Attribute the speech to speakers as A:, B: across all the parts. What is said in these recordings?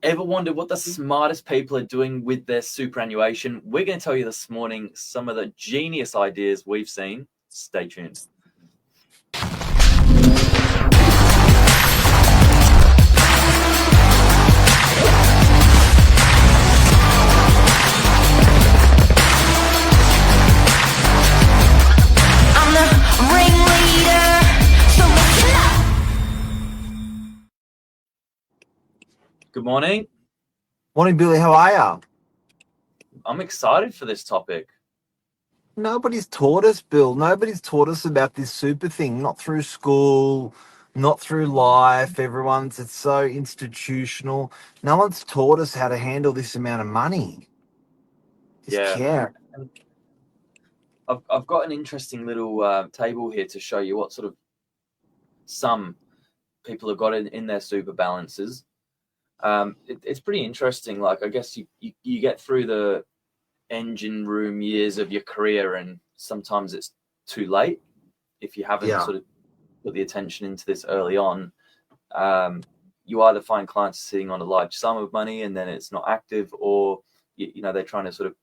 A: Ever wondered what the smartest people are doing with their superannuation? We're going to tell you this morning some of the genius ideas we've seen. Stay tuned. Good morning.
B: Morning, Billy. How are you?
A: I'm excited for this topic.
B: Nobody's taught us, Bill. Nobody's taught us about this super thing. Not through school, not through life. It's so institutional. No one's taught us how to handle this amount of money.
A: Yeah. I've got an interesting little table here to show you what sort of sum people have got in their super balances. It's pretty interesting. Like, I guess you get through the engine room years of your career, and sometimes it's too late if you haven't sort of put the attention into this early on. You either find clients sitting on a large sum of money and then it's not active, or they're trying to sort of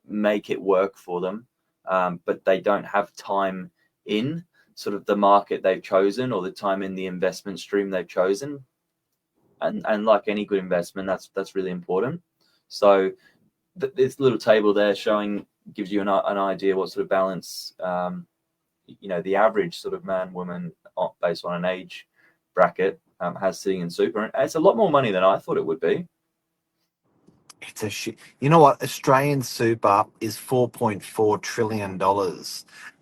A: make it work for them, but they don't have time in sort of the market they've chosen or the time in the investment stream they've chosen. And like any good investment, that's really important. So this little table there gives you an idea what sort of balance the average sort of man, woman, based on an age bracket, has sitting in super. And it's a lot more money than I thought it would be.
B: It's a shit. You know what? Australian super is $4.4 trillion.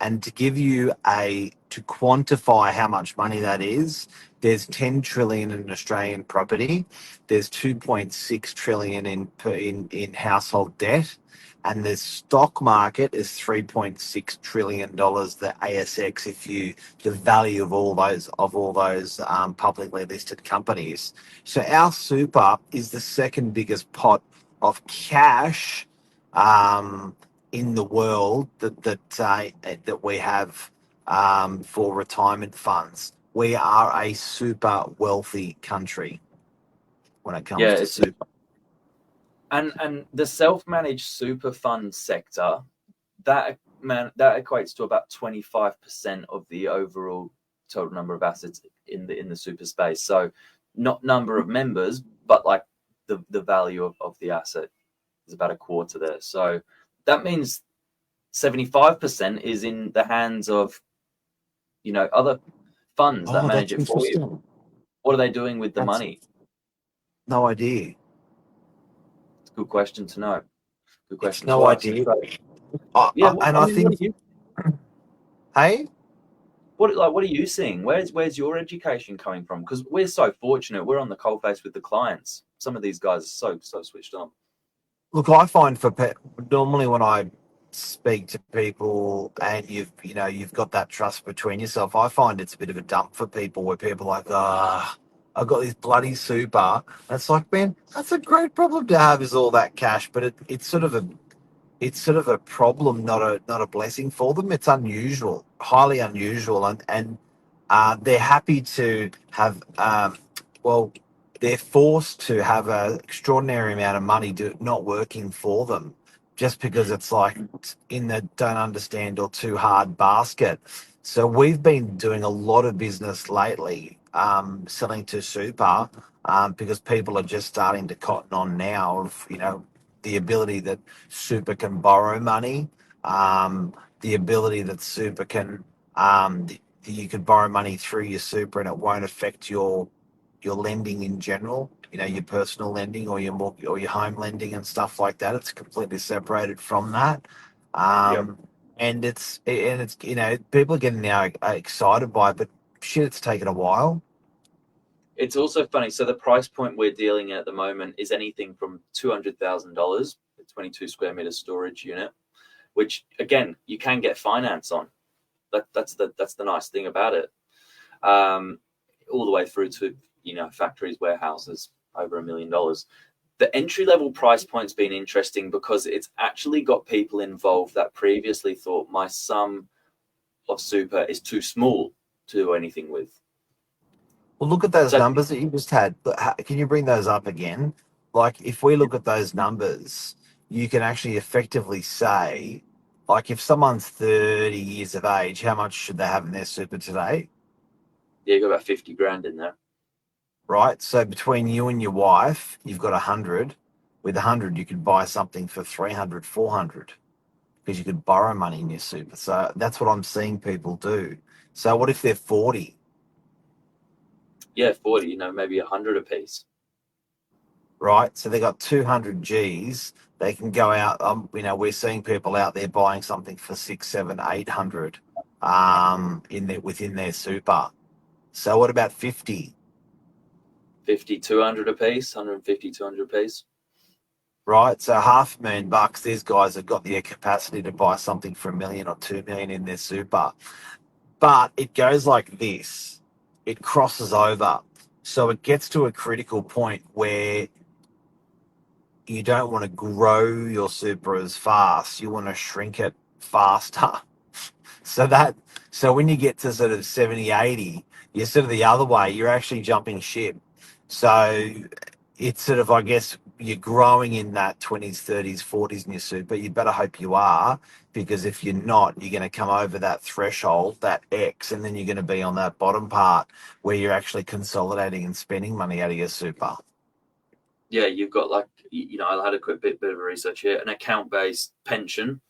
B: And to quantify how much money that is, there's 10 trillion in Australian property. There's 2.6 trillion in household debt. And the stock market is $3.6 trillion, the ASX, the value of all those publicly listed companies. So our super is the second biggest pot of cash in the world that we have for retirement funds. We are a super wealthy country when it comes to super.
A: And the self-managed super fund sector, that equates to about 25% of the overall total number of assets in the super space. So not number of members, but like the value of the asset is about a quarter there. So that means 75% is in the hands of other funds that manage it for you. What are they doing with the money?
B: No idea.
A: It's a good question to know. Good question.
B: No idea. Hey,
A: what are you seeing? Where's your education coming from? Because we're so fortunate. We're on the coalface with the clients. Some of these guys are so switched on.
B: Look, I find normally when I speak to people and you've got that trust between yourself, I find it's a bit of a dump for people where people are like, I've got this bloody super. And it's like, man, that's a great problem to have, is all that cash, but it's sort of a problem, not a blessing for them. It's unusual, highly unusual, and they're happy to have they're forced to have an extraordinary amount of money not working for them, just because it's like in the don't understand or too hard basket. So we've been doing a lot of business lately, selling to super, because people are just starting to cotton on now of, the ability that super can borrow money, the ability that super can, you can borrow money through your super and it won't affect your lending in general, your personal lending or your home lending and stuff like that. It's completely separated from that. And it's people are getting now excited by it, but shit, it's taken a while.
A: It's also funny. So the price point we're dealing at the moment is anything from $200,000, a 22 square meter storage unit, which again, you can get finance on. That's the nice thing about it. All the way through to, factories, warehouses, over $1 million. The entry level price point's been interesting because it's actually got people involved that previously thought my sum of super is too small to do anything with.
B: Well, look at those numbers that you just had. Can you bring those up again? like if we look at those numbers, you can actually effectively say, like if someone's 30 years of age, how much should they have in their super today?
A: Yeah, you got about 50 grand in there.
B: Right? So between you and your wife, you've got 100. With 100, you could buy something for 300, 400 because you could borrow money in your super. So that's what I'm seeing people do. So what if they're 40,
A: Yeah, 40, maybe 100 a piece.
B: right? So they got 200 Gs. They can go out. We're seeing people out there buying something for six, seven, 800, in their within their super. So what about 50?
A: 50, 200 a piece, 150, 200 a piece.
B: Right? So $500,000. These guys have got the capacity to buy something for 1 million or 2 million in their super. But it goes like this. It crosses over. So it gets to a critical point where you don't want to grow your super as fast. You want to shrink it faster. So that so when you get to sort of 70, 80, you're sort of the other way. You're actually jumping ship. So it's sort of, I guess, you're growing in that 20s, 30s, 40s in your super. You better hope you are, because if you're not, you're going to come over that threshold, that X, and then you're going to be on that bottom part where you're actually consolidating and spending money out of your super.
A: Yeah, you've got like, I had a quick bit of research here. An account-based pension,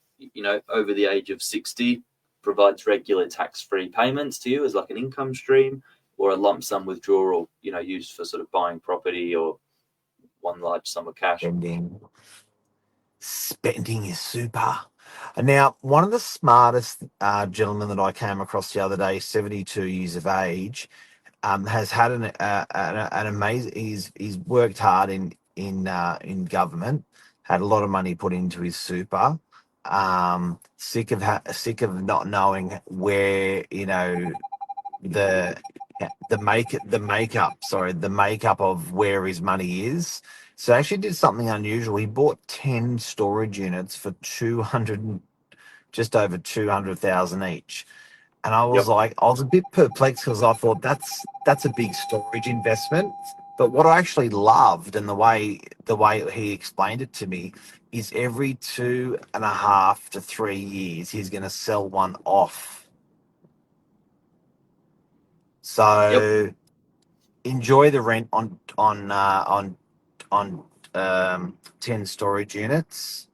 A: over the age of 60, provides regular tax-free payments to you as like an income stream, or a lump sum withdrawal, used for sort of buying property or one large sum of cash.
B: Spending your super. And now, one of the smartest gentlemen that I came across the other day, 72 years of age, has had an amazing. He's worked hard in government, had a lot of money put into his super. Sick of not knowing where the the makeup of where his money is. So I actually did something unusual. He bought 10 storage units for 200, just over 200,000 each. And
A: Yep.
B: I was a bit perplexed because I thought that's a big storage investment. But what I actually loved, and the way he explained it to me, is every 2.5 to 3 years he's going to sell one off.
A: Yep.
B: So enjoy the rent on 10 storage units,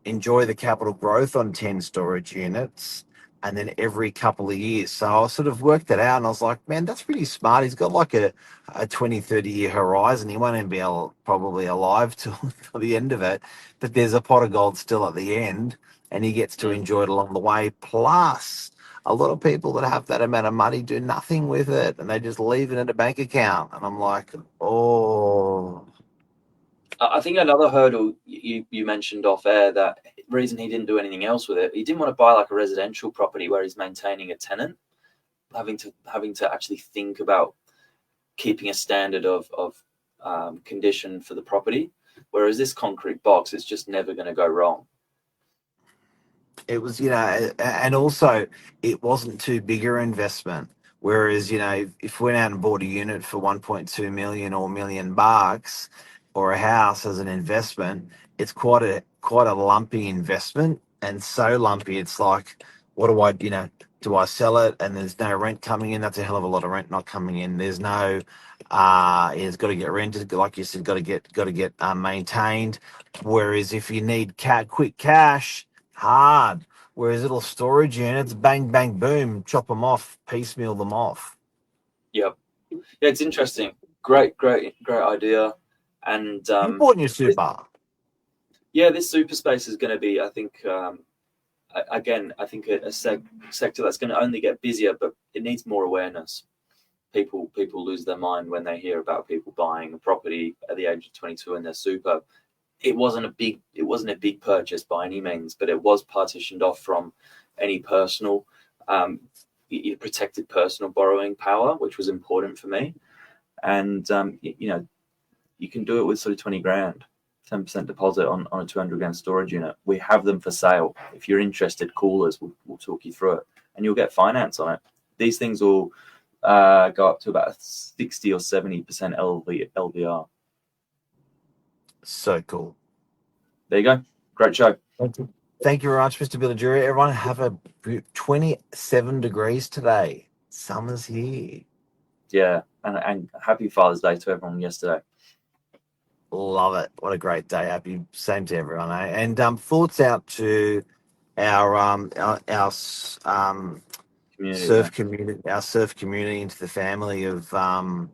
B: enjoy the capital growth on 10 storage units, and then every couple of years. So I sort of worked it out and I was like, man, that's pretty smart. He's got like a 20, 30-year horizon. He won't even be probably alive till the end of it, but there's a pot of gold still at the end, and he gets to
A: Mm.
B: enjoy it along the way. Plus, a lot of people that have that amount of money do nothing with it and they just leave it in a bank account. And I'm like, oh,
A: I think another hurdle you mentioned off air, that reason he didn't do anything else with it, he didn't want to buy like a residential property where he's maintaining a tenant, having to actually think about keeping a standard of condition for the property. Whereas this concrete box, it's just never going to go wrong.
B: it was, and also it wasn't too big an investment. Whereas, if we went out and bought a unit for 1.2 million or $1 million, or a house as an investment, it's quite a lumpy investment. And so lumpy, it's like, what do I sell it and there's no rent coming in? That's a hell of a lot of rent not coming in. There's no, it's got to get rented, like you said, got to get maintained. Whereas if you need quick cash, hard. Whereas little storage units, bang, bang, boom, chop them off, piecemeal them off.
A: Yeah, yeah, it's interesting. Great idea. And
B: You bought in your super.
A: yeah, this super space is going to be, I think, again, I think a sector that's going to only get busier, but it needs more awareness. People lose their mind when they hear about people buying a property at the age of 22 in their super. It wasn't a big purchase by any means, but it was partitioned off from any personal, protected personal borrowing power, which was important for me. And you can do it with sort of 20 grand, 10% deposit on a 200 grand storage unit. We have them for sale. If you're interested, call us. We'll talk you through it, and you'll get finance on it. These things will go up to about 60 or 70% LVR.
B: So cool.
A: There you go. Great show.
B: Thank you very much, Mr. Bilajuri. Everyone have a 27 degrees today. Summer's here.
A: Yeah, and happy Father's Day to everyone yesterday.
B: Love it. What a great day. Happy same to everyone, eh? And thoughts out to our
A: Community, yeah.
B: surf community, into the family of I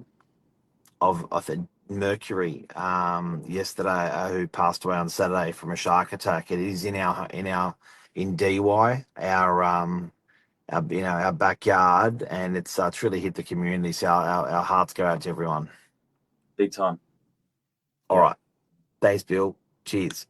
B: think Mercury yesterday, who passed away on Saturday from a shark attack. It is in DY, our backyard, and it's really hit the community. So our hearts go out to everyone.
A: Big time.
B: All
A: Yeah.
B: right. Thanks, Bill. Cheers.